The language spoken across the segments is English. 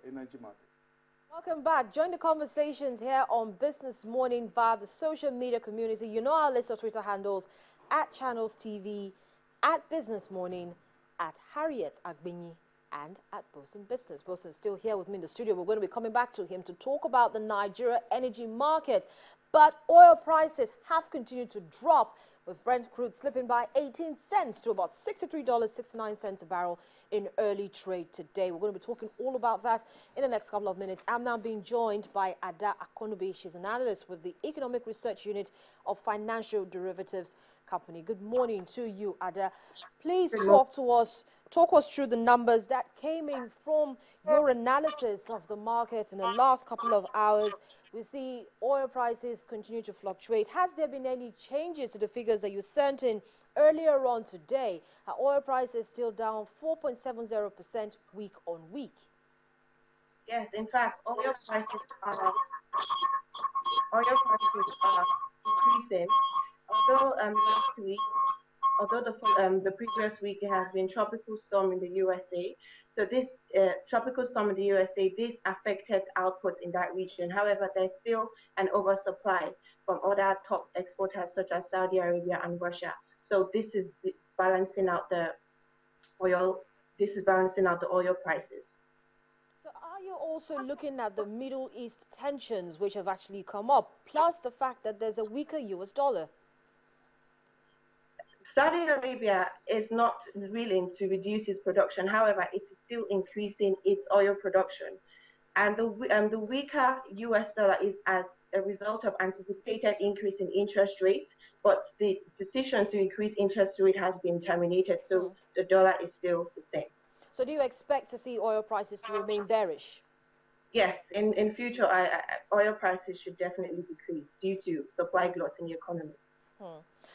energy market. Welcome back. Join the conversations here on Business Morning via the social media community. You know our list of Twitter handles at Channels TV, at Business Morning, at Harriet Agbinyi, and at Bosun Business. Bosun is still here with me in the studio. We're going to be coming back to him to talk about the Nigeria energy market. But oil prices have continued to drop, with Brent crude slipping by 18 cents to about $63.69 a barrel in early trade today. We're going to be talking all about that in the next couple of minutes. I'm now being joined by Ada Akonubi. She's an analyst with the Economic Research Unit of Financial Derivatives Company. Good morning to you, Ada. Please talk us through the numbers that came in from your analysis of the market in the last couple of hours. We see oil prices continue to fluctuate. Has there been any changes to the figures that you sent in earlier on today? Are oil prices still down 4.70% week on week? Yes, in fact, oil prices are increasing. Although the previous week there has been tropical storm in the USA, so this tropical storm in the USA, this affected output in that region. However, there's still an oversupply from other top exporters such as Saudi Arabia and Russia. So this is balancing out the oil. This is balancing out the oil prices. So are you also looking at the Middle East tensions which have actually come up, plus the fact that there's a weaker US dollar? Saudi Arabia is not willing to reduce its production. However, it is still increasing its oil production. And the weaker US dollar is as a result of anticipated increase in interest rates, but the decision to increase interest rate has been terminated, so the dollar is still the same. So do you expect to see oil prices to remain bearish? Yes, in future, oil prices should definitely decrease due to supply glut in the economy.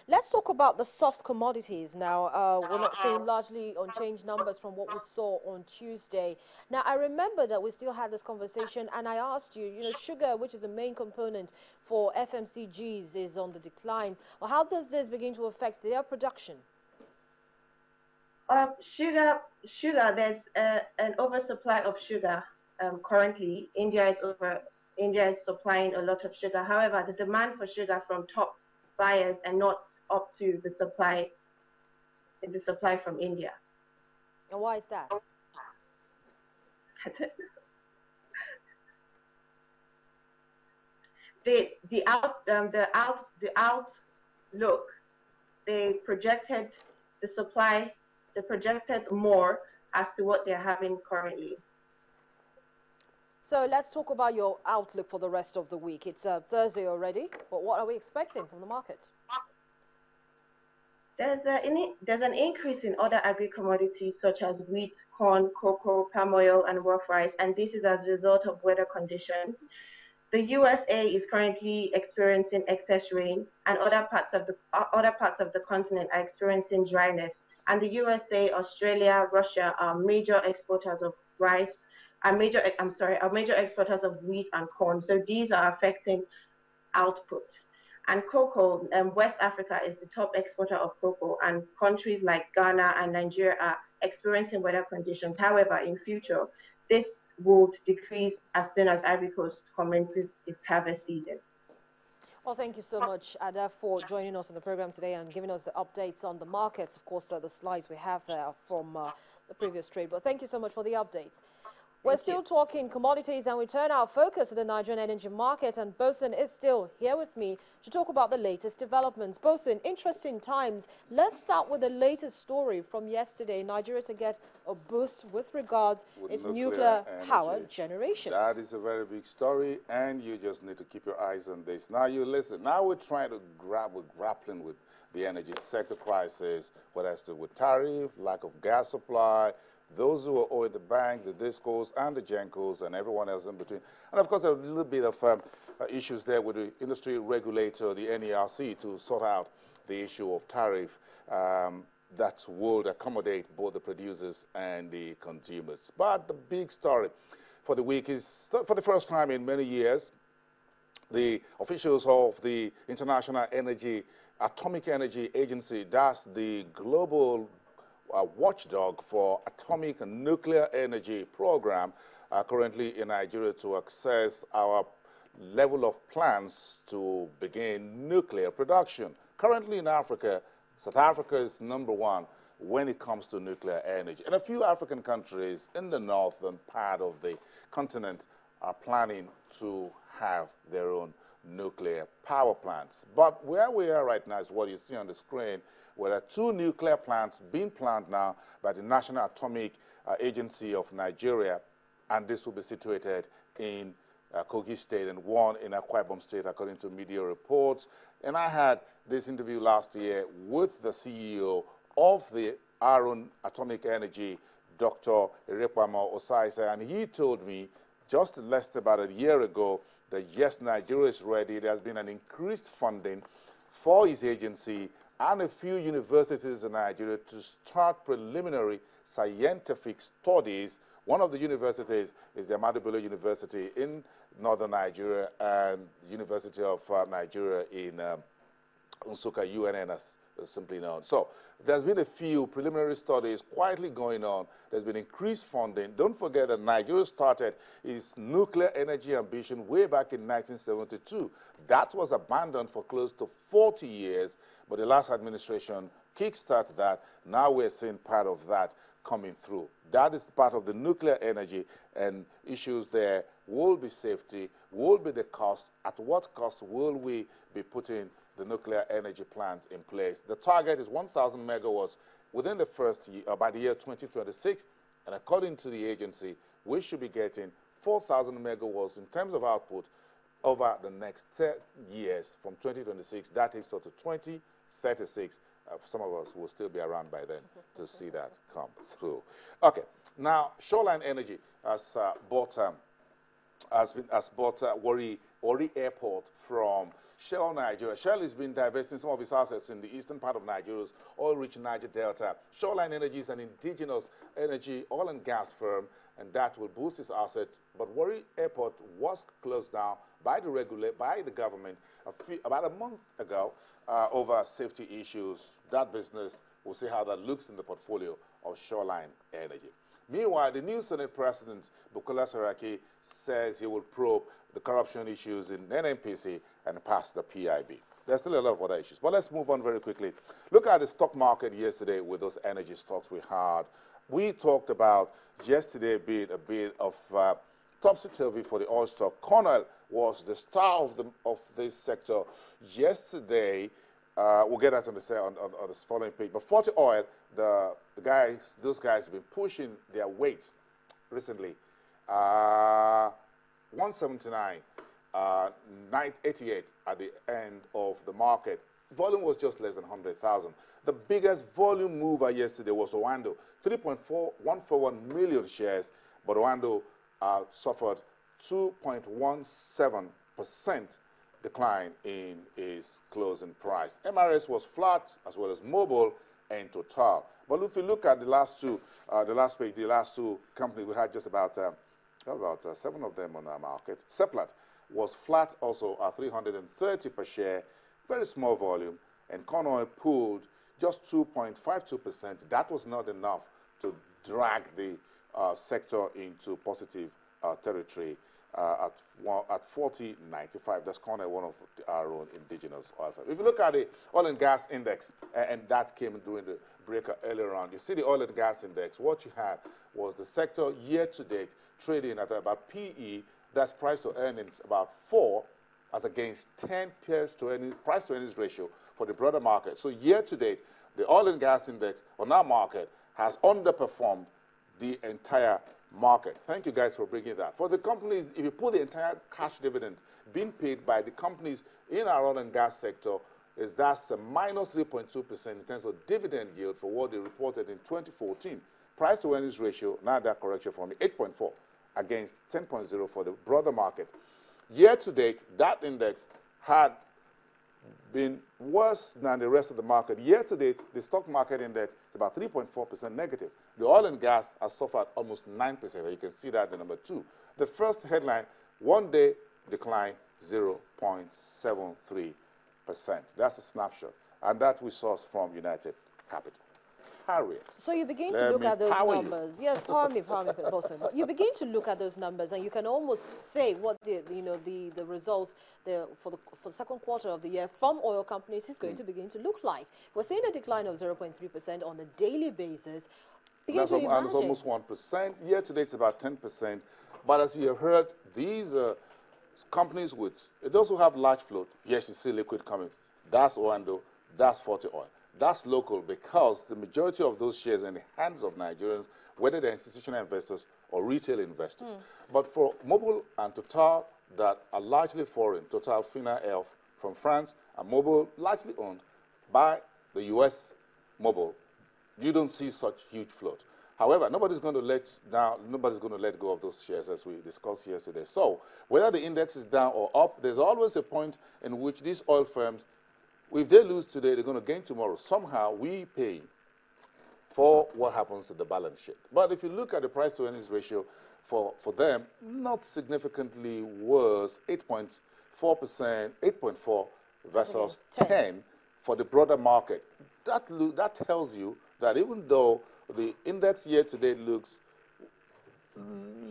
Let's talk about the soft commodities now. We're not seeing largely unchanged numbers from what we saw on Tuesday. Now, I remember that we still had this conversation, and I asked you, sugar, which is a main component for FMCGs, is on the decline. Well, how does this begin to affect their production? Sugar, there's an oversupply of sugar currently. India is supplying a lot of sugar. However, the demand for sugar from top buyers and not up to the supply from India. And why is that? The outlook, they projected more as to what they're having currently. So let's talk about your outlook for the rest of the week. It's Thursday already, but what are we expecting from the market? There's an increase in other agri-commodities such as wheat, corn, cocoa, palm oil, and rough rice, and this is as a result of weather conditions. The USA is currently experiencing excess rain, and other parts of the continent are experiencing dryness. And the USA, Australia, Russia are major exporters of rice, are major exporters of wheat and corn. So these are affecting output. And cocoa, West Africa is the top exporter of cocoa, and countries like Ghana and Nigeria are experiencing weather conditions. However, in future, this will decrease as soon as Ivory Coast commences its harvest season. Well, thank you so much, Ada, for joining us on the program today and giving us the updates on the markets. Of course, the slides we have from the previous trade. But thank you so much for the updates. We're still talking commodities, and we turn our focus to the Nigerian energy market, and Bosun is still here with me to talk about the latest developments. Bosun, interesting times. Let's start with the latest story from yesterday. Nigeria to get a boost with regards to its nuclear power generation. That is a very big story, and you just need to keep your eyes on this. Now you listen. Now we're trying to grappling with the energy sector crisis, whether it's with tariff, lack of gas supply, those who are owing the banks, the DISCOs, and the GENCOs, and everyone else in between. And, of course, a little bit of issues there with the industry regulator, the NERC, to sort out the issue of tariff that would accommodate both the producers and the consumers. But the big story for the week is, for the first time in many years, the officials of the International Atomic Energy Agency, that's the global watchdog for atomic and nuclear energy program, currently in Nigeria to access our level of plans to begin nuclear production. Currently in Africa, South Africa is #1 when it comes to nuclear energy. And a few African countries in the northern part of the continent are planning to have their own nuclear power plants. But where we are right now is what you see on the screen, where there are 2 nuclear plants being planned now by the National Atomic Agency of Nigeria, and this will be situated in Kogi State and one in Akwa Ibom State, according to media reports. And I had this interview last year with the CEO of the Aron Atomic Energy, Dr. Irepamo Osaise, and he told me just less about a year ago that yes, Nigeria is ready. There has been an increased funding for his agency and a few universities in Nigeria to start preliminary scientific studies. One of the universities is the Ahmadu Bello University in northern Nigeria and the University of Nigeria in Nsukka, UNN, as simply known. So there's been a few preliminary studies quietly going on. There's been increased funding. Don't forget that Nigeria started its nuclear energy ambition way back in 1972. That was abandoned for close to 40 years, but the last administration kickstarted that. Now we're seeing part of that coming through. That is part of the nuclear energy, and issues there will be safety, will be the cost. At what cost will we be putting the nuclear energy plant in place? The target is 1,000 megawatts within the first year, by the year 2026, and according to the agency, we should be getting 4,000 megawatts in terms of output over the next 10 years from 2026. That takes us to 2036. Some of us will still be around by then to see that come through. Okay, now Shoreline Energy has bought Warri Airport from Shell Nigeria. Shell has been divesting some of its assets in the eastern part of Nigeria's oil-rich Niger Delta. Shoreline Energy is an indigenous energy oil and gas firm, and that will boost its asset. But Warri Airport was closed down by the government about a month ago over safety issues. That business, we'll see how that looks in the portfolio of Shoreline Energy. Meanwhile, the new Senate President, Bukola Saraki, says he will probe the corruption issues in NNPC and pass the PIB. There's still a lot of other issues, but let's move on very quickly. Look at the stock market yesterday with those energy stocks we had. We talked about yesterday being a bit of topsy-turvy for the oil stock. Cornell was the star of this sector yesterday. We'll get that on the following page. But Forty Oil, those guys have been pushing their weight recently. 179, 988 at the end of the market. Volume was just less than 100,000. The biggest volume mover yesterday was Oando, 3.141 million shares, but Oando suffered 2.17% decline in its closing price. MRS was flat, as well as Mobil and Total. But if you look at the last two companies, we had just about 7 of them on our market. Seplat was flat also at 330 per share, very small volume, and Cornell pulled just 2.52%. That was not enough to drag the sector into positive territory at 40.95. That's Cornell, one of our own indigenous oil firms. If you look at the oil and gas index, and that came during the breaker earlier on, you see the oil and gas index. What you had was the sector year-to-date trading at about PE, that's price to earnings, about 4, as against 10 price to earnings ratio for the broader market. So year-to-date, the oil and gas index on our market has underperformed the entire market. Thank you guys for bringing that. For the companies, if you put the entire cash dividend being paid by the companies in our oil and gas sector, that's a minus 3.2% in terms of dividend yield for what they reported in 2014. Price to earnings ratio, now that correction for me, 8.4 against 10.0 for the broader market. Year to date, that index had been worse than the rest of the market. Year to date, the stock market index is about 3.4% negative. The oil and gas has suffered almost 9%. You can see that in number 2. The first headline, one-day decline, 0.73%. That's a snapshot. And that we sourced from United Capital. Harriet. So you begin to Let look me at those power you. numbers. Yes, power me, Bosun. You begin to look at those numbers, and you can almost say what the results for the second quarter of the year from oil companies is going to begin to look like. We're seeing a decline of 0.3% on a daily basis. Begin to imagine. That's almost 1%. Year to date, it's about 10%. But as you have heard, these companies those who have large float, yes, you see liquid coming. That's Oando, that's Forte Oil. That's local because the majority of those shares are in the hands of Nigerians, whether they're institutional investors or retail investors. But for Mobil and Total that are largely foreign, Total Fina Elf from France, and Mobil largely owned by the U.S. Mobil, you don't see such huge float. However, nobody's going to let go of those shares as we discussed yesterday. So whether the index is down or up, there's always a point in which these oil firms, if they lose today, they're going to gain tomorrow. Somehow we pay for what happens to the balance sheet. But if you look at the price to earnings ratio for them, not significantly worse, 8.4%, 8.4 versus 10 for the broader market. That tells you that even though the index year to date looks a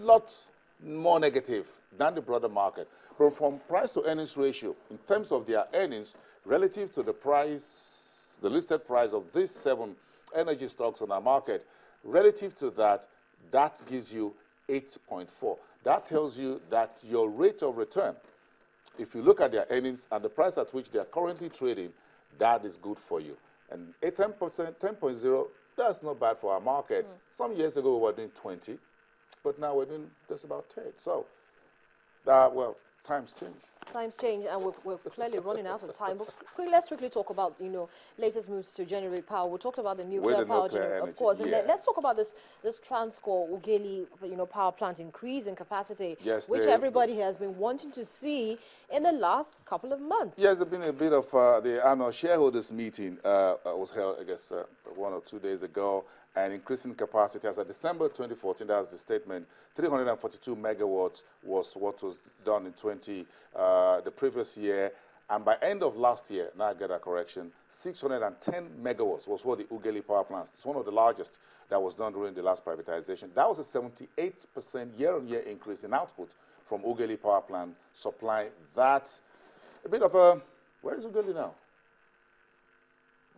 lot more negative than the broader market, but from price to earnings ratio, in terms of their earnings relative to the price, the listed price of these 7 energy stocks on our market, relative to that, that gives you 8.4. That tells you that your rate of return, if you look at their earnings and the price at which they are currently trading, that is good for you. And 10%, 10.0, that's not bad for our market. Some years ago we were doing 20, but now we're doing just about 10. So, well, times change. Times change, and we're clearly running out of time. But let's quickly talk about, latest moves to generate power. We talked about the nuclear power, of course, and then let's talk about this Transco Ughelli, power plant increase in capacity, which everybody has been wanting to see in the last couple of months. Yes, there's been a bit of the annual shareholders meeting was held, I guess, 1 or 2 days ago, and increasing capacity. As of December 2014, that was the statement, 342 megawatts was what was done in the previous year. And by end of last year, now I get a correction, 610 megawatts was what the Ughelli power plant. It's one of the largest that was done during the last privatization. That was a 78% year-on-year increase in output from Ughelli power plant, supplying that. A bit of a, where is Ughelli now?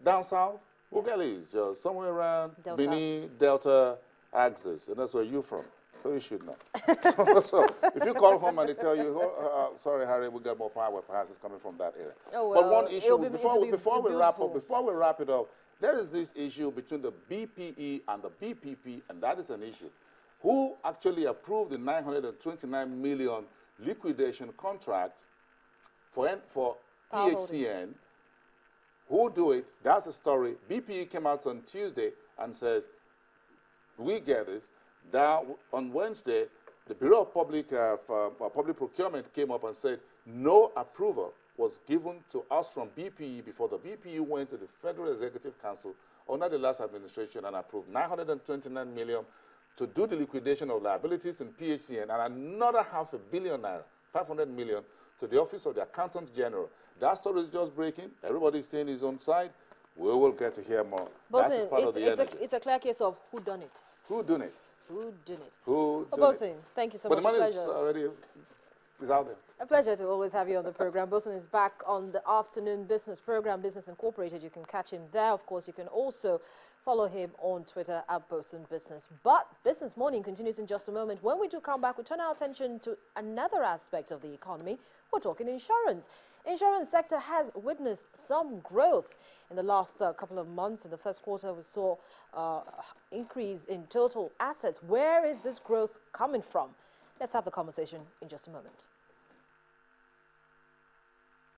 Down south? Yes. Ughelli is just somewhere around Benin, Delta axis, and that's where you're from. So you should know. So if you call home and they tell you, sorry, Harry, we got more power, perhaps it's coming from that area. Oh, well, but one issue, before we wrap it up, there is this issue between the BPE and the BPP, and that is an issue. Who actually approved the 929 million liquidation contract for PHCN? Who do it? That's the story. BPE came out on Tuesday and says, we get this. Now, on Wednesday, the Bureau of Public Procurement came up and said no approval was given to us from BPE before the BPE went to the Federal Executive Council under the last administration and approved 929 million to do the liquidation of liabilities in PHCN and another $500 million, 500 million to the Office of the Accountant General. That story is just breaking. Everybody's staying his own side. We will get to hear more. Bosun, it's a clear case of who done it. Who done it? Who done it? Who done Bosun, it? thank you so much. But the money is out there. A pleasure to always have you on the program. Bosun is back on the afternoon business program, Business Incorporated. You can catch him there. Of course, you can also follow him on Twitter at Bosun Business. But Business Morning continues in just a moment. When we do come back, we turn our attention to another aspect of the economy. We're talking insurance. Insurance sector has witnessed some growth in the last couple of months. In the first quarter, we saw increase in total assets. Where is this growth coming from? Let's have the conversation in just a moment.